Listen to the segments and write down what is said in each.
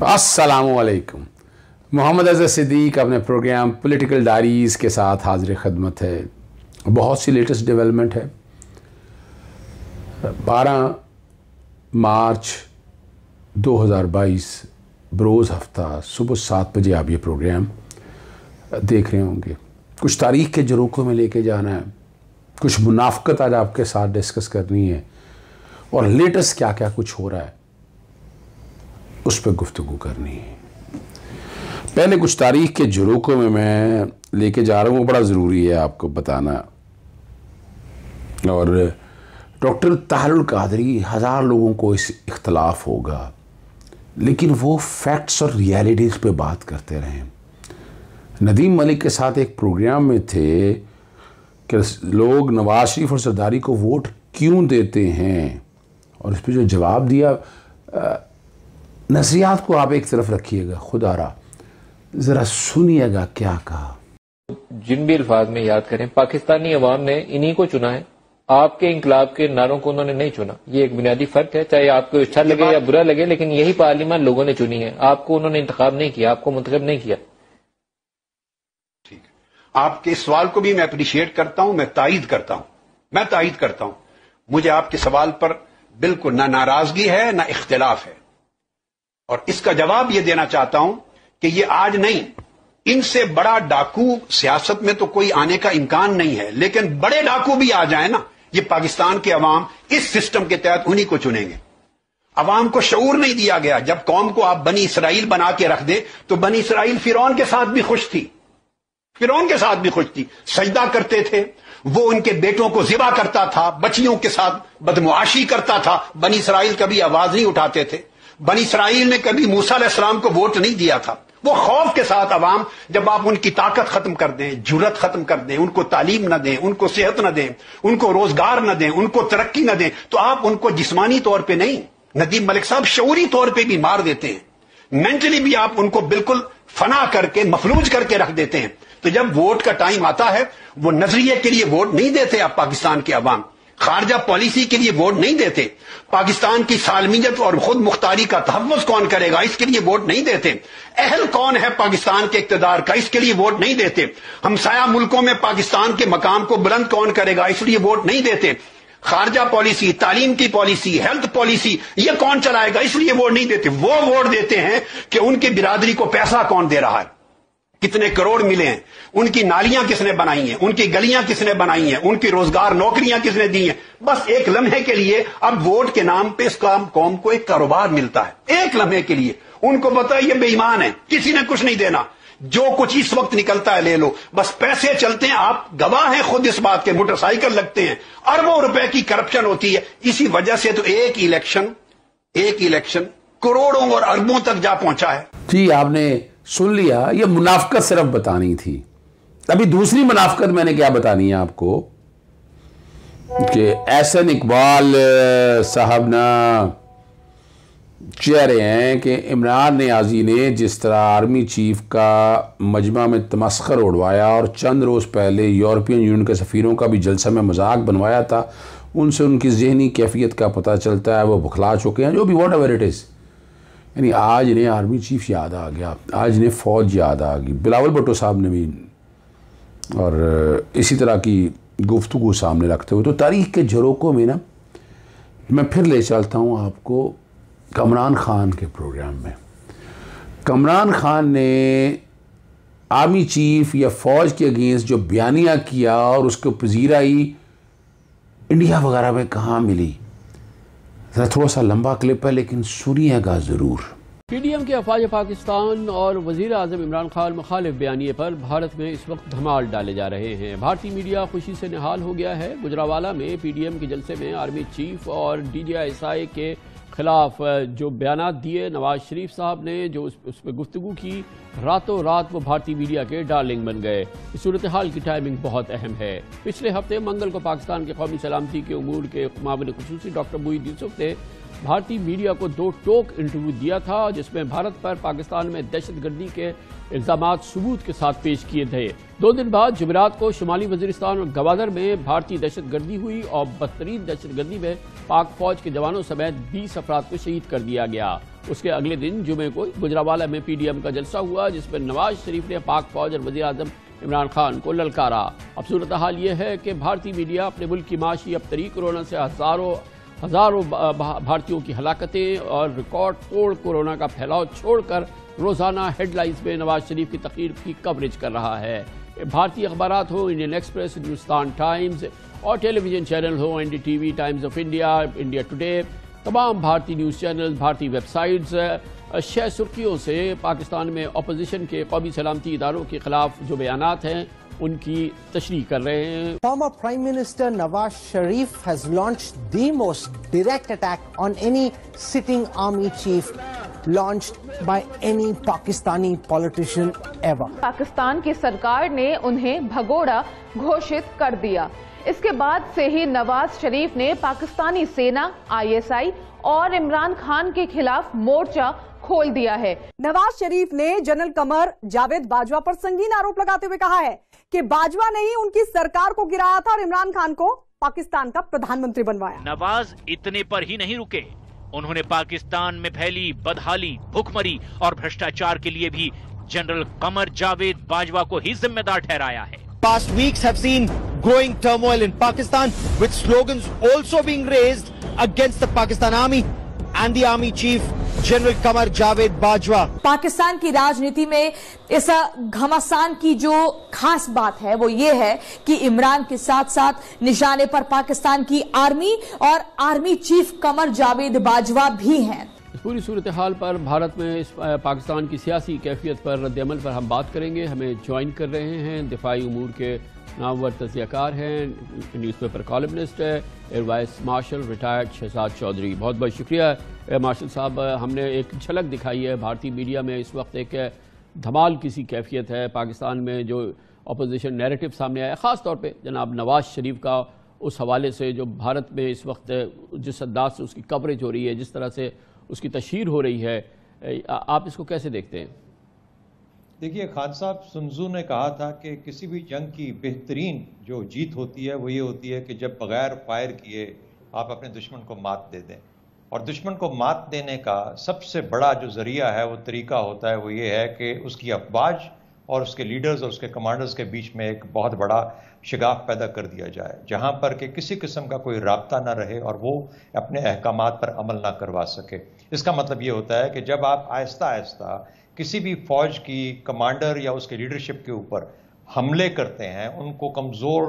अस्सलामुअलैकुम। मोहम्मद अज़हर सिद्दीक अपने programme political diaries के साथ हाजिर खिदमत है। बहुत सी लेटेस्ट डेवलपमेंट है। 12 मार्च 2022 बरोज़ हफ्ता सुबह 7 बजे आप ये प्रोग्राम देख रहे होंगे। कुछ तारीख़ के झरोखों में लेके जाना है, कुछ मुनाफ़क़त आज आपके साथ डिस्कस करनी है और लेटेस्ट क्या क्या कुछ हो रहा है उस पर गुफ्तगू करनी है। पहले कुछ तारीख़ के झरोखों में मैं लेके जा रहा हूँ, बड़ा ज़रूरी है आपको बताना। और डॉक्टर ताहिरुल क़ादरी, 1000 लोगों को इस इख्तलाफ होगा, लेकिन वो फैक्ट्स और रियलिटीज़ पे बात करते रहे। नदीम मलिक के साथ एक प्रोग्राम में थे कि लोग नवाज शरीफ और जरदारी को वोट क्यों देते हैं, और इस पर जो जवाब दिया, नज़रियात को आप एक तरफ रखिएगा, खुदारा ज़रा सुनिएगा क्या कहा। जिन भी अल्फाज में याद करें, पाकिस्तानी अवाम ने इन्हीं को चुना है। आपके इंकलाब के नारों को उन्होंने नहीं चुना। ये एक बुनियादी फर्क है, चाहे आपको अच्छा लगे या बुरा लगे, लेकिन यही पार्लियामेंट लोगों ने चुनी है। आपको उन्होंने इंतखाब नहीं किया, आपको मुंतखब नहीं किया। ठीक है, आपके सवाल को भी मैं अप्रिशिएट करता हूं, मैं तायीद करता हूं। मुझे आपके सवाल पर बिल्कुल ना नाराजगी है ना इख्तिलाफ है, और इसका जवाब यह देना चाहता हूं कि ये आज नहीं, इनसे बड़ा डाकू सियासत में तो कोई आने का इम्कान नहीं है, लेकिन बड़े डाकू भी आ जाए ना, ये पाकिस्तान के अवाम इस सिस्टम के तहत उन्हीं को चुनेंगे। अवाम को शऊर नहीं दिया गया। जब कौम को आप बनी इसराइल बना के रख दे, तो बनी इसराइल फिरौन के साथ भी खुश थी, सजदा करते थे, वो उनके बेटों को ज़िबा करता था, बच्चियों के साथ बदमुआशी करता था। बनी इसराइल कभी आवाज नहीं उठाते थे। बनी इसराइल ने कभी मूसा अलैहिस्सलाम को वोट नहीं दिया था। वो खौफ के साथ अवाम, जब आप उनकी ताकत खत्म कर दें, जुर्रत खत्म कर दें, उनको तालीम न दें, उनको सेहत न दें, उनको रोजगार न दें, उनको तरक्की न दें, तो आप उनको जिस्मानी तौर पे नहीं, नदीम मलिक साहब शऊरी तौर पे भी मार देते हैं। मेंटली भी आप उनको बिल्कुल फना करके, मफलूज करके रख देते हैं। तो जब वोट का टाइम आता है, वो नजरिए के लिए वोट नहीं देते। आप पाकिस्तान के अवाम खारजा पॉलिसी के लिए वोट नहीं देते। पाकिस्तान की सालमियत और खुद मुख्तारी का तहफ़्फ़ुज़ कौन करेगा, इसके लिए वोट नहीं देते। अहल कौन है पाकिस्तान के इक़्तिदार का, इसके लिए वोट नहीं देते। हमसाया मुल्कों में पाकिस्तान के मकाम को बुलंद कौन करेगा, इसलिए वोट नहीं देते। खारजा पॉलिसी, तालीम की पॉलिसी, हेल्थ पॉलिसी, ये कौन चलाएगा, इसलिए वोट नहीं देते। वो वोट देते हैं कि उनकी बिरादरी को पैसा कौन दे रहा है, कितने करोड़ मिले हैं, उनकी नालियां किसने बनाई हैं, उनकी गलियां किसने बनाई हैं, उनकी रोजगार नौकरियां किसने दी हैं। बस एक लम्हे के लिए अब वोट के नाम पे इस कौम को एक कारोबार मिलता है। एक लम्हे के लिए उनको पता है ये बेईमान है, किसी ने कुछ नहीं देना, जो कुछ इस वक्त निकलता है ले लो, बस पैसे चलते हैं। आप गवाह हैं खुद इस बात के, मोटरसाइकिल लगते हैं, अरबों रुपए की करप्शन होती है। इसी वजह से तो एक इलेक्शन करोड़ों और अरबों तक जा पहुंचा है। जी, आपने सुन लिया। ये मुनाफ़क़त सिर्फ बतानी थी। अभी दूसरी मुनाफ़क़त मैंने क्या बतानी है आपको कि एहसन इकबाल साहब ना कह रहे हैं कि इमरान नियाज़ी ने जिस तरह आर्मी चीफ का मजमा में तमस्खर उड़वाया और चंद रोज़ पहले यूरोपियन यूनियन के सफ़ीरों का भी जलसा में मजाक बनवाया था, उनसे उनकी ज़हनी कैफियत का पता चलता है। वो बुखला चुके हैं, जो भी वॉट एवर इट इज़। यानी आज इन्हें आर्मी चीफ याद आ गया, आज इन्हें फ़ौज याद आ गई। बिलावल भुट्टो साहब ने भी, और इसी तरह की गुफ्तगू सामने रखते हुए, तो तारीख़ के झरोकों में ना मैं फिर ले चलता हूँ आपको कमरान खान के प्रोग्राम में। कमरान खान ने आर्मी चीफ या फ़ौज के अगेंस्ट जो बयानिया किया और उसको पजीराई इंडिया वगैरह में कहाँ मिली, थोड़ा सा लंबा क्लिप है लेकिन सुनिएगा ज़रूर। पीडीएम के अफवाज पाकिस्तान और वज़ीर आज़म इमरान खान मुखालिफ बयानिए पर भारत में इस वक्त धमाल डाले जा रहे हैं। भारतीय मीडिया खुशी से निहाल हो गया है। गुजरावाला में पीडीएम के जलसे में आर्मी चीफ और DGI के खिलाफ जो बयानात दिए नवाज शरीफ साहब ने, जो उस पर गुफ्तगू की, रातों रात वो भारतीय मीडिया के डार्लिंग बन गए। इस सूरत हाल की टाइमिंग बहुत अहम है। पिछले हफ्ते मंगल को पाकिस्तान के कौमी सलामती के उमूर के मामले खुसूसी डॉक्टर मुईद यूसुफ ने भारतीय मीडिया को 2 टोक इंटरव्यू दिया था, जिसमें भारत पर पाकिस्तान में दहशतगर्दी के इल्जामात सबूत के साथ पेश किए थे। 2 दिन बाद जुमेरात को शुमाली वजीरिस्तान और गवादर में भारतीय दहशतगर्दी हुई और बदतरीन दहशतगर्दी में पाक फौज के जवानों समेत 20 अफराद को शहीद कर दिया गया। उसके अगले दिन जुमे को गुजरावाला में PDM का जलसा हुआ, जिसमें नवाज शरीफ ने पाक फौज और वजीर आजम इमरान खान को ललकारा। अब सूरत हाल ये है कि भारतीय मीडिया अपने मुल्क की माशी अबतरी कोरोना से हजारों भारतीयों की हलाकतें और रिकॉर्ड तोड़ कोरोना का फैलाव छोड़कर रोजाना हेडलाइंस में नवाज शरीफ की तकरीर की कवरेज कर रहा है। भारतीय अखबारात हो, इंडियन एक्सप्रेस, हिंदुस्तान टाइम्स और टेलीविजन चैनल हो, NDTV, times of India, India today, तमाम भारतीय न्यूज़ चैनल, भारतीय वेबसाइट्स 6 सुर्खियों से पाकिस्तान में अपोजिशन के कौमी सलामती इदारों के खिलाफ जो बयानात हैं उनकी तशरीह कर रहे हैं। Former Prime Minister Nawaz Sharif has launched the most direct attack on any sitting army chief launched by any Pakistani politician ever. Pakistan की सरकार ने उन्हें भगोड़ा घोषित कर दिया। इसके बाद से ही नवाज शरीफ ने पाकिस्तानी सेना, ISI और इमरान खान के खिलाफ मोर्चा खोल दिया है। नवाज शरीफ ने जनरल कमर जावेद बाजवा पर संगीन आरोप लगाते हुए कहा है कि बाजवा ने ही उनकी सरकार को गिराया था और इमरान खान को पाकिस्तान का प्रधानमंत्री बनवाया। नवाज इतने पर ही नहीं रुके, उन्होंने पाकिस्तान में फैली बदहाली, भुखमरी और भ्रष्टाचार के लिए भी जनरल कमर जावेद बाजवा को ही जिम्मेदार ठहराया है। Past weeks have seen growing turmoil in Pakistan, with slogans also being raised against the Pakistan Army and the Army Chief General Qamar Javed Bajwa. Pakistan की राजनीति में इस घमासान की जो खास बात है वो ये है कि इमरान के साथ साथ निशाने पर पाकिस्तान की आर्मी और आर्मी चीफ कमर जावेद बाजवा भी हैं। इस पूरी सूरत हाल पर भारत में इस पाकिस्तान की सियासी कैफियत पर रद्द-ए-अमल पर हम बात करेंगे। हमें ज्वाइन कर रहे हैं दिफाई उमूर के नामवर तज़कियाकार हैं, न्यूज़पेपर कॉलमनिस्ट है, air vice marshal retired Shahzad Chaudhry. बहुत बहुत शुक्रिया मार्शल साहब। हमने एक झलक दिखाई है भारतीय मीडिया में इस वक्त एक धमाल किसी कैफियत है पाकिस्तान में, जो अपोजिशन नैरेटिव सामने आया, ख़ास तौर पे जनाब नवाज शरीफ का उस हवाले से जो भारत में इस वक्त जिस अंदाज से उसकी कवरेज हो रही है, जिस तरह से उसकी तशहीर हो रही है, आप इसको कैसे देखते हैं? देखिए, खान साहब, सुनजू ने कहा था कि किसी भी जंग की बेहतरीन जो जीत होती है वो ये होती है कि जब बगैर फायर किए आप अपने दुश्मन को मात दे दें। और दुश्मन को मात देने का सबसे बड़ा जो जरिया है, वो तरीका होता है, वो ये है कि उसकी अफवाज और उसके लीडर्स और उसके कमांडर्स के बीच में एक बहुत बड़ा शिगाफ पैदा कर दिया जाए, जहां पर कि किसी किस्म का कोई राब्ता ना रहे और वो अपने अहकामात पर अमल ना करवा सके। इसका मतलब ये होता है कि जब आप आहिस्ता आहिस्ता किसी भी फौज की कमांडर या उसके लीडरशिप के ऊपर हमले करते हैं, उनको कमज़ोर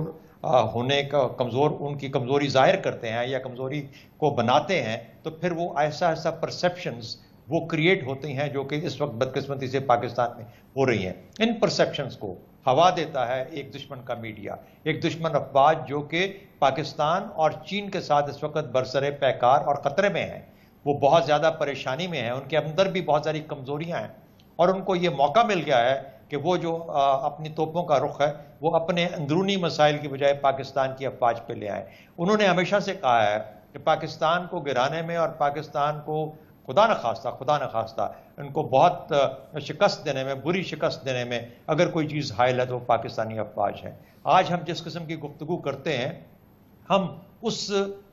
होने का उनकी कमज़ोरी जाहिर करते हैं या कमज़ोरी को बनाते हैं, तो फिर वो ऐसा ऐसा परसेप्शंस वो क्रिएट होती हैं जो कि इस वक्त बदकिस्मती से पाकिस्तान में हो रही हैं। इन परसेप्शंस को हवा देता है एक दुश्मन का मीडिया, एक दुश्मन अफवाज जो कि पाकिस्तान और चीन के साथ इस वक्त बरसरे पैकार और ख़तरे में है। वो बहुत ज़्यादा परेशानी में है, उनके अंदर भी बहुत सारी कमज़ोरियाँ हैं और उनको ये मौका मिल गया है कि वो जो अपनी तोपों का रुख है वो अपने अंदरूनी मसाइल की बजाय पाकिस्तान की अफवाज पे ले आए। उन्होंने हमेशा से कहा है कि पाकिस्तान को गिराने में और पाकिस्तान को खुदा न खास्ता उनको बहुत शिकस्त देने में, बुरी शिकस्त देने में अगर कोई चीज़ हायल है तो वो पाकिस्तानी अफवाज है। आज हम जिस किस्म की गुफ्तगू करते हैं, हम उस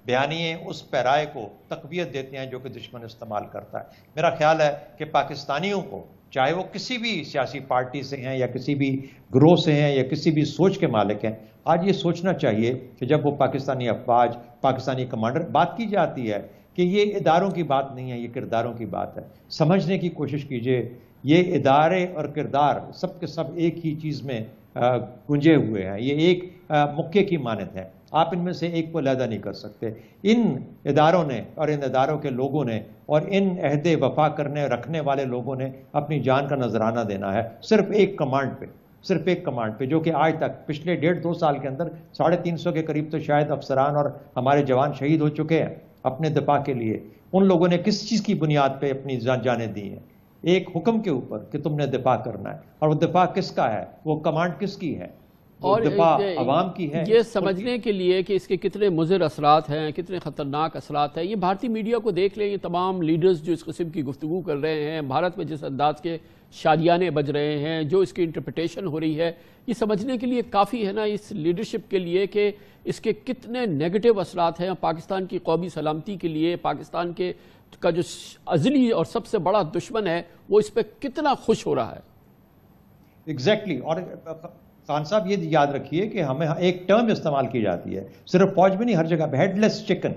बयानिए, उस पैराए को तकवीयत देते हैं जो कि दुश्मन इस्तेमाल करता है। मेरा ख्याल है कि पाकिस्तानियों को, चाहे वो किसी भी सियासी पार्टी से हैं या किसी भी ग्रोह से हैं या किसी भी सोच के मालिक हैं, आज ये सोचना चाहिए कि जब वो पाकिस्तानी अफवाज, पाकिस्तानी कमांडर, बात की जाती है कि ये इदारों की बात नहीं है, ये किरदारों की बात है। समझने की कोशिश कीजिए, ये इदारे और किरदार सब के सब एक ही चीज़ में गुंजे हुए हैं, ये एक मुक्के की मानत है। आप इनमें से एक को अलहदा नहीं कर सकते। इन इदारों ने और इन इदारों के लोगों ने और इन अहदे वफा करने रखने वाले लोगों ने अपनी जान का नजराना देना है सिर्फ एक कमांड पे, जो कि आज तक पिछले 1.5-2 साल के अंदर 350 के करीब तो शायद अफसरान और हमारे जवान शहीद हो चुके हैं अपने दिफा के लिए। उन लोगों ने किस चीज़ की बुनियाद पे अपनी जानें दी हैं? एक हुक्म के ऊपर कि तुमने दिफा करना है। और वो दिफा किसका है? वो कमांड किसकी है? और अवाम की है। ये समझने के लिए कि इसके कितने मुज़िर असरात हैं, कितने ख़तरनाक असरात हैं, ये भारतीय मीडिया को देख लें। ये तमाम लीडर्स जो इस किस्म की गुफ्तगू कर रहे हैं, भारत में जिस अंदाज के शादियाने बज रहे हैं, जो इसकी इंटरप्रिटेशन हो रही है, ये समझने के लिए काफ़ी है ना इस लीडरशिप के लिए कि इसके कितने नेगेटिव असरात हैं पाकिस्तान की कौमी सलामती के लिए। पाकिस्तान के का जो अज़ली और सबसे बड़ा दुश्मन है वो इस पर कितना खुश हो रहा है। एग्जैक्टली। और खान साहब ये याद रखिए कि हमें एक टर्म इस्तेमाल की जाती है सिर्फ फौज में नहीं, हर जगह, हेडलेस चिकन।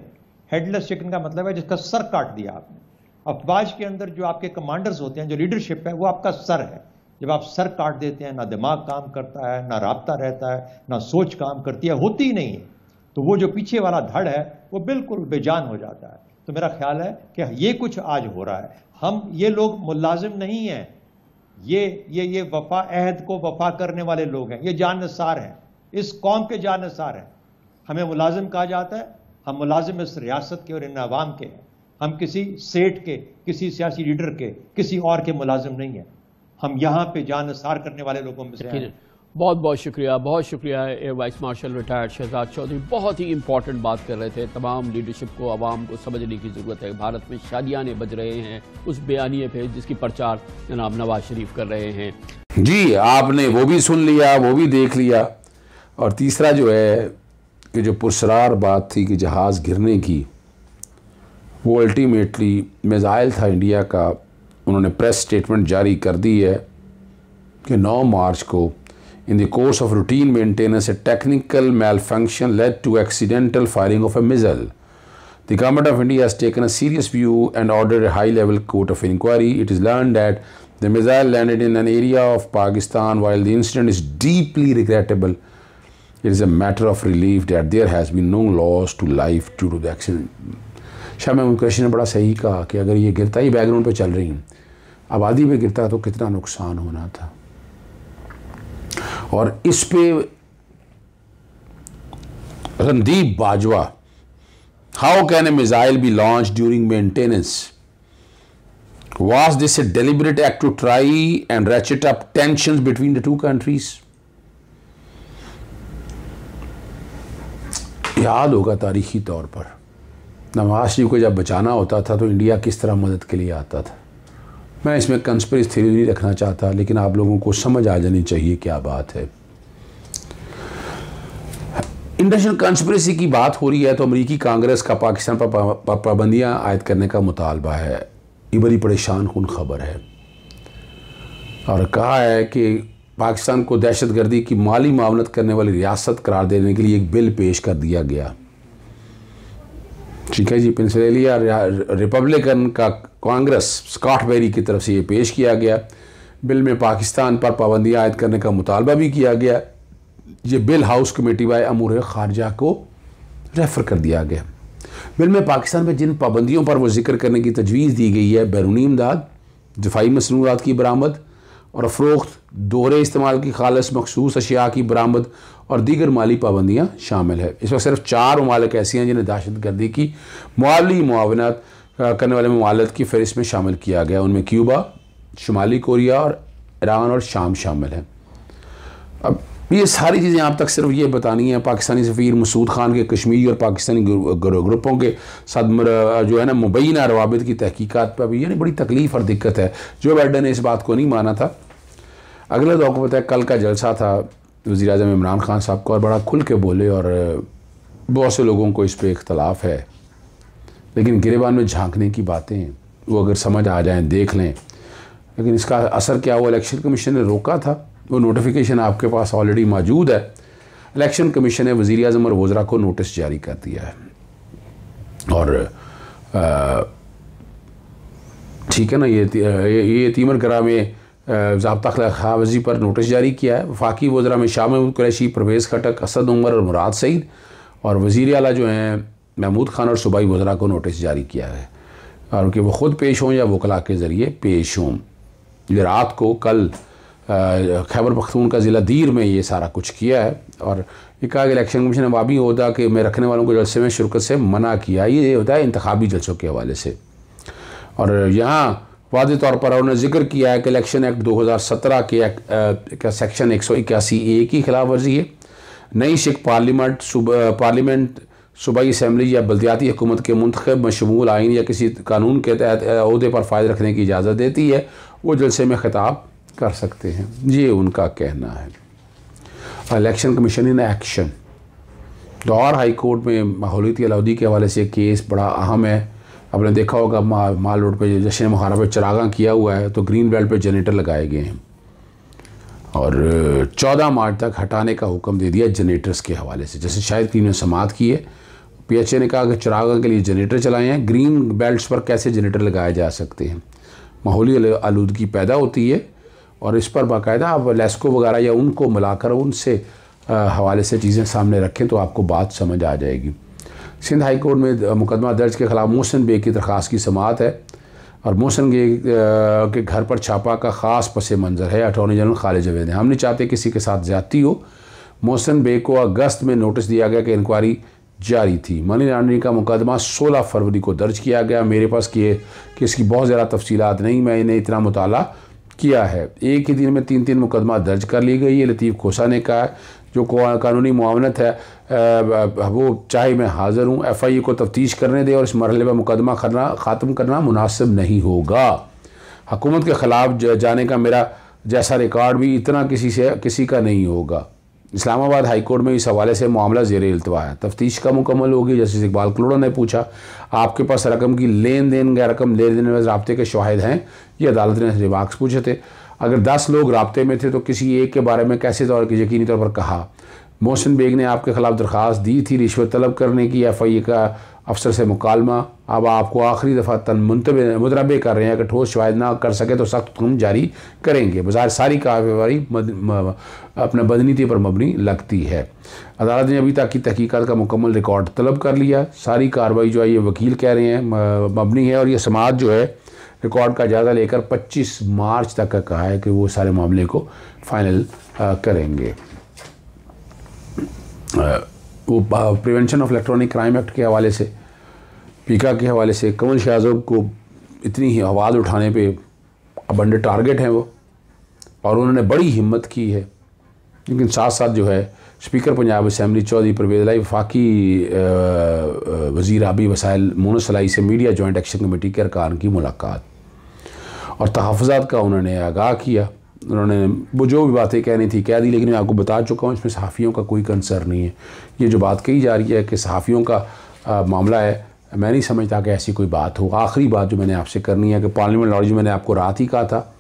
हेडलेस चिकन का मतलब है जिसका सर काट दिया आपने। अफवाज के अंदर जो आपके कमांडर्स होते हैं, जो लीडरशिप है, वो आपका सर है। जब आप सर काट देते हैं, ना दिमाग काम करता है, ना राब्ता रहता है, ना सोच काम करती है, होती ही नहीं है, तो वो जो पीछे वाला धड़ है वो बिल्कुल बेजान हो जाता है। तो मेरा ख्याल है कि ये कुछ आज हो रहा है। हम ये लोग मुलाजिम नहीं हैं, ये वफा अहद को वफा करने वाले लोग हैं, ये जानसार हैं, इस कौम के जानसार हैं। हमें मुलाजिम कहा जाता है, हम मुलाजिम इस रियासत के और इन अवाम के हैं। हम किसी सेठ के, किसी सियासी लीडर के, किसी और के मुलाजिम नहीं हैं। हम यहाँ पे जानसार करने वाले लोगों में से हैं। बहुत बहुत शुक्रिया, बहुत शुक्रिया। Air vice marshal retired Shahzad Chaudhry बहुत ही इंपॉर्टेंट बात कर रहे थे। तमाम लीडरशिप को, आवाम को समझने की ज़रूरत है। भारत में शादियाने बज रहे हैं उस बयानिए पे जिसकी प्रचार जनाब नवाज शरीफ कर रहे हैं। जी, आपने वो भी सुन लिया, वो भी देख लिया। और तीसरा जो है कि जो पुरसरार बात थी कि जहाज़ गिरने की, वो अल्टीमेटली मिसाइल था इंडिया का। उन्होंने प्रेस स्टेटमेंट जारी कर दी है कि 9 मार्च को in the course of routine maintenance, a technical malfunction led to accidental firing of a missile. The government of India has taken a serious view and ordered a high-level court of inquiry. It is learned that the missile landed in an area of Pakistan. While the incident is deeply regrettable, it is a matter of relief that there has been no loss to life due to the accident. Shah Mahmood Qureshi ने बड़ा सही कहा कि अगर ये गिरता ही background पे चल रही हैं, आबादी में गिरता तो कितना नुकसान होना था। और इस पे Randeep Bajwa, how can a missile be launch during maintenance? Was this a deliberate act to try and ratchet up tensions between the two countries? याद होगा तारीखी तौर पर नवाज शरीफ को जब बचाना होता था तो इंडिया किस तरह मदद के लिए आता था। मैं इसमें कंस्पिरेसी थ्योरी नहीं रखना चाहता, लेकिन आप लोगों को समझ आ जानी चाहिए क्या बात है। इंटरनेशनल कंस्पिरेसी की बात हो रही है तो अमेरिकी कांग्रेस का पाकिस्तान पर पाबंदियां आयद करने का मुतालबा है। ये बड़ी परेशान कुन खबर है। और कहा है कि पाकिस्तान को दहशतगर्दी की माली मावनत करने वाली रियासत करार देने के लिए एक बिल पेश कर दिया गया। ठीक है जी, पेंसिल्वेनिया रिपब्लिकन का कांग्रेस स्कॉट बेरी की तरफ से ये पेश किया गया। बिल में पाकिस्तान पर पाबंदियां आयद करने का मुतालबा भी किया गया। ये बिल हाउस कमेटी बाय अमूर खारजा को रेफ़र कर दिया गया। बिल में पाकिस्तान में जिन पाबंदियों पर वो जिक्र करने की तजवीज़ दी गई है, बैरूनी इमदाद, दिफाई मसनूआत की बरामद और फ़रोख्त, दोहरे इस्तेमाल की खालिस मखसूस अशिया की बरामद और दीगर माली पाबंदियाँ शामिल है। इस वक्त सिर्फ 4 ममालिक ऐसी हैं जिन्हें दहशतगर्दी की माली मुआवनत करने वाले ममालिक की फहरिस्त में शामिल किया गया। उनमें क्यूबा, शुमाली कोरिया और ईरान और शाम शामिल हैं। अब ये सारी चीज़ें आप तक सिर्फ ये बतानी है, पाकिस्तानी सफ़ीर मसूद खान के कश्मीरी और पाकिस्तानी ग्रुपों के साथ जो है ना मुबैना रवाबित की तहकीकात पर भी यानी बड़ी तकलीफ़ और दिक्कत है। जो बाइडन ने इस बात को नहीं माना था। अगले दौर को पता है, कल का जलसा था वज़ीर आज़म इमरान खान साहब को, और बड़ा खुल के बोले और बहुत से लोगों को इस पर इख्तलाफ है, लेकिन गिरेबान में झांकने की बातें वो अगर समझ आ जाएँ, देख लें। लेकिन इसका असर क्या हुआ? इलेक्शन कमीशन ने रोका था, वो नोटिफिकेशन आपके पास ऑलरेडी मौजूद है। इलेक्शन कमीशन ने वज़ीर आज़म और वज़रा को नोटिस जारी कर दिया है। और ठीक है ना, ये तीमरगरा में ज़ाब्ता खिलाफवर्जी पर नोटिस जारी किया है। वफाकी वज़रा में शाह महमूद कुरैशी, परवेज़ खटक, असद उमर और मुराद सईद, और वज़ीर आला जो हैं महमूद खान और सूबाई वज़रा को नोटिस जारी किया है, और कि वो ख़ुद पेश हों या वकला के ज़रिए पेश हों। ये रात को कल खैबर पख्तूनख्वा का ज़िला दीर में ये सारा कुछ किया है। और ये कहा कि इलेक्शन कमीशन ने वाबी ओहदा के में रखने वालों को जलसे में शिरकत से मना किया। ये होता है इंतखाबी जलसों के हवाले से। और यहाँ वाज़ेह तौर पर उन्होंने जिक्र किया है कि इलेक्शन एक्ट 2017 के सेक्शन 181A की खिलाफ वर्जी है। नई शिक पार्लियामेंट सूबाई असम्बली या बल्दियाती हुकूमत के मुंतखब मशमूल आइन या किसी कानून के तहत अहदे पर फ़ायदा रखने की इजाज़त देती है, वो जलसे में खिताब कर सकते हैं। ये उनका कहना है। Election commission in action. Lahore high court में माहौलियाती आलूगी के हवाले से केस बड़ा अहम है। आपने देखा होगा माल रोड पे जश्न मुहारा पे चरागा किया हुआ है, तो ग्रीन बेल्ट पे जनरेटर लगाए गए हैं और 14 मार्च तक हटाने का हुक्म दे दिया जनरेटर्स के हवाले से। जैसे शायद की ने समाअत की है, PHA ने कहा कि चरागा के लिए जनरेटर चलाए हैं, ग्रीन बेल्ट्स पर कैसे जनरेटर लगाए जा सकते हैं। माहौली आलूगी पैदा होती है और इस पर बाकायदा आप लेस्को वगैरह या उनको मिलाकर उनसे हवाले से चीज़ें सामने रखें तो आपको बात समझ आ जाएगी। सिंध हाई कोर्ट में मुकदमा दर्ज के ख़िलाफ़ मोहसिन बेग की दरख्वास्त की समाअत है और मोहसिन बेग के घर पर छापा का ख़ास पस मंज़र है। अटॉर्नी जनरल खालिद जावेद ने, हम नहीं चाहते किसी के साथ ज़्यादती हो। मोहसिन बेग को अगस्त में नोटिस दिया गया कि इंक्वायरी जारी थी। मनी लॉन्ड्रिंग का मुकदमा 16 फरवरी को दर्ज किया गया। मेरे पास कि इसकी बहुत ज़्यादा तफसीलात नहीं, मैंने इतना मुताला किया है। एक ही दिन में 3 मुकदमा दर्ज कर ली गई है। लतीफ़ खोसा ने कहा जो कानूनी मुआवनत है वो चाहे मैं हाज़िर हूँ, FIA को तफ्तीश करने दे और इस मरहले पर मुकदमा ख़त्म करना मुनासिब नहीं होगा। हुकूमत के ख़िलाफ़ जाने का मेरा जैसा रिकॉर्ड भी इतना किसी का नहीं होगा। इस्लामाबाद हाई कोर्ट में इस हवाले से मामला ज़ेर इल्तवा है। तफ्तीश का मुकम्मल होगी। जस्टिस इकबाल कलोड़ा ने पूछा, आपके पास रकम की लेन देन या रकम लेन देन में राब्ते के शवाहिद हैं? ये अदालत ने रिमार्क्स पूछे थे। अगर 10 लोग राब्ते में थे तो किसी एक के बारे में कैसे यकीनी तौर पर कहा? मोहसिन बेग ने आपके ख़िलाफ़ दरख्वास्त दी थी रिश्वत तलब करने की, FIA का अफसर से मुकालमा। अब आपको आखिरी दफ़ा मुतरबे कर रहे हैं कि ठोस शवाहिद ना कर सके तो सख्त हुक्म जारी करेंगे। बज़ाहिर सारी कार्रवाई अपने बदनीति पर मबनी लगती है। अदालत ने अभी तक की तहकीकात का मुकम्मल रिकॉर्ड तलब कर लिया। सारी कार्रवाई जो है ये वकील कह रहे हैं मबनी है और ये समाअत जो है रिकॉर्ड का जायज़ा लेकर 25 मार्च तक का कहा है कि वो सारे मामले को फाइनल करेंगे। वो prevention of electronic crime act के हवाले से, पीका के हवाले से कंवल शाहज़ब को इतनी ही आवाज़ उठाने पे अब अंडर टारगेट हैं वो, और उन्होंने बड़ी हिम्मत की है। लेकिन साथ साथ जो है स्पीकर पंजाब असम्बली चौधरी परवेज़ इलाही, वफाकी वज़ीर आबी वसाइल मोनस सलाई से मीडिया जॉइंट एक्शन कमेटी के अरकान की मुलाकात और तहफ़्फ़ुज़ात का उन्होंने आगाह किया। उन्होंने वो जो भी बातें कहनी थी कह दी, लेकिन मैं आपको बता चुका हूँ इसमें सहाफ़ियों का कोई कंसर्न नहीं है। ये जो बात कही जा रही है कि सहाफ़ियों का मामला है, मैं नहीं समझता कि ऐसी कोई बात हो। आखिरी बात जो मैंने आपसे करनी है कि पार्लियामेंट लॉज, मैंने आपको रात ही कहा था,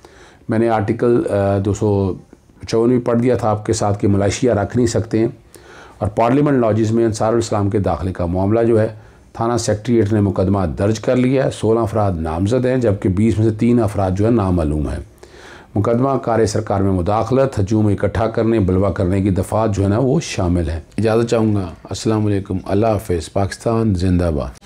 मैंने आर्टिकल 254 भी पढ़ दिया था आपके साथ कि मलेशिया रख नहीं सकते हैं। और पार्लियामेंट लॉजेस में अंसारुल इस्लाम के दाखिले का मामला जो है थाना सेक्रेटरीट ने मुकदमा दर्ज कर लिया है। 16 अफराद नामजद हैं जबकि 20 में से 3 अफराद जो है नामालूम हैं। मुकदमा कार्य सरकार में मुदाखलत, हजूम इकट्ठा करने, बलवा करने की दफ़ात जो है ना वो शामिल है। इजाज़त चाहूँगा। अस्सलाम वालेकुम, अल्लाह हाफ़िज़। पाकिस्तान जिंदाबाद।